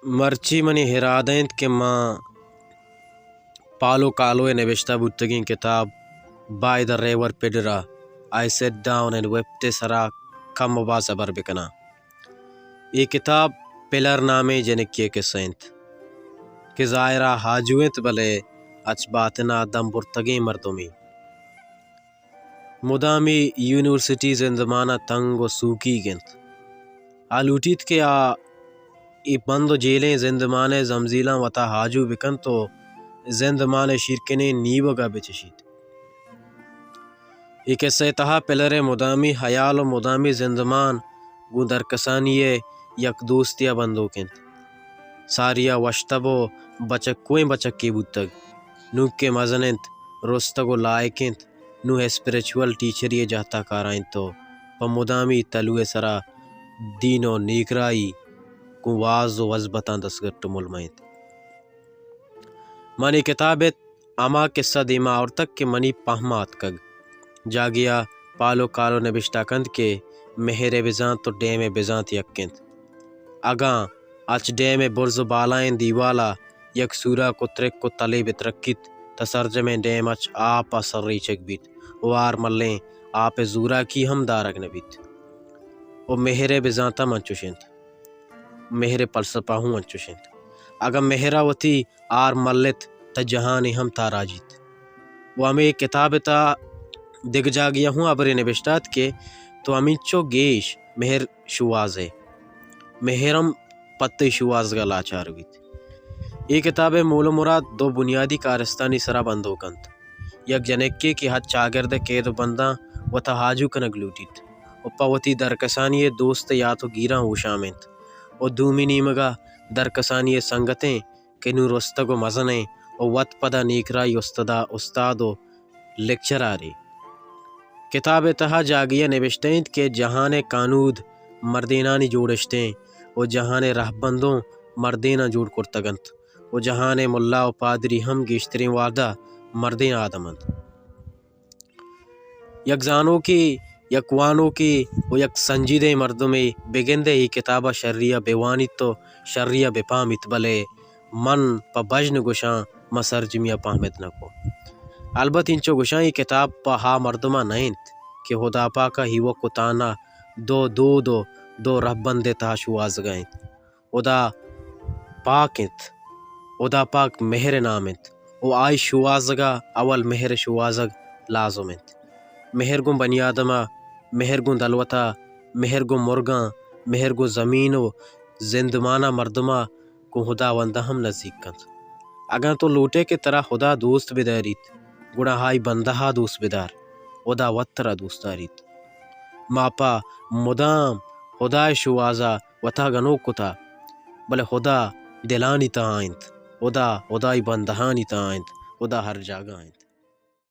مرچی منی ہرادینت کہ ماں پالو کالوے نوشتہ بودتگین کتاب By the river Pedra. I sat down and wept سرا کم با صبر بکنا. یہ کتاب پلر نامے جنکیے کے سینت کہ ظاہرہ حاجویت بلے اچ باتنا دم برتگیں مردمی مدامی یونیورسٹی زندمانہ تنگ و سوکی گنت آلوٹیت کے ای بند و جیلیں زندمانے زمزیلاں وطا حاجو بکن تو زندمانے شیرکنے نیوگا بچشید. یہ قصہ تہا پلر مدامی حیال و مدامی زندمان گو درکسانیے یک دوستیا بندو کنت ساریا وشتبو بچک کوئیں بچک کی بودتگ نوک کے مزننت رستگو لائکنت نو اسپریچول ٹیچریے جاتا کارائن تو پا مدامی تلوے سرا دین و نیکرائی کو واز و وزبتان دسگرٹ ملمائنت. منی کتابت اما قصہ دیما اور تک کہ منی پہمات کگ جاگیا پالو کالو نبشتہ کند کے مہر بزانت تو ڈیم بزانت یکنت اگاں اچ ڈیم برز بالائیں دیوالا یک سورا کو ترک کو تلے بترکت تسرجمیں ڈیم اچ آپ اثر ریچک بیت وار ملیں آپ زورا کی ہم دارگ نبیت و مہر بزانتا منچوشنت مہر پلسپا ہوں منچوشنت اگا مہرہ وتی آر ملت تا جہانی ہم تاراجیت وہ ہمیں کتاب تا دگ جاگیا ہوں ابرے نبشتات کے تو ہمینچو گیش مہر شوازے مہرم پتے شوازگا لاچارویت. یہ کتاب مول و مراد دو بنیادی کارستانی سرا بندو کنت یک جنکے کی حد چاگرد قید و بنداں و تحاجو کنگ لوٹیت و پاوتی درکسانی دوست یا تو گیراں ہو شامنت و دومی نیمگا درکسانی سنگتیں کہ نو رستگو مزنیں و وط پدا نیکرائی استاد و لیکچر آری. کتاب تہا جاگیا نوشتیں کہ جہان کانود مردینانی جوڑشتیں و جہان رہبندوں مردینہ جوڑ کرتگنت و جہان ملا و پادری ہم گیشترین وعدہ مردین آدمند یک زانو کی یک وانو کی و یک سنجیدہ مردمی بگندے ہی کتابہ شریعہ بیوانی تو شریعہ بپامت بلے من پا بجن گشاں مسرجمیہ پامت نکو. البت انچو گشاں یہ کتاب پا ہا مردمہ نینت کہ خدا پاکا ہیوہ کتانا دو رہبندے تہا شواز گئنت خدا پاکت خدا پاک مہر نامت و آئی شوازگا اول مہر شوازگ لازمت مہر گن بنی آدمہ مہر گن دلوتا مہر گن مرگاں مہر گن زمین و زندمانہ مردمہ کو خدا وندہ ہم نزدیک کنت اگر تو لوٹے کے طرح خدا دوست بداریت گڑا ہائی بندہا دوست بدار خدا وطرہ دوست داریت ماپا مدام خدا شوازا وطا گنو کتا بلے خدا دلانی تا آئند خدای بندہانی تا آئند خدا ہر جاگہ آئند.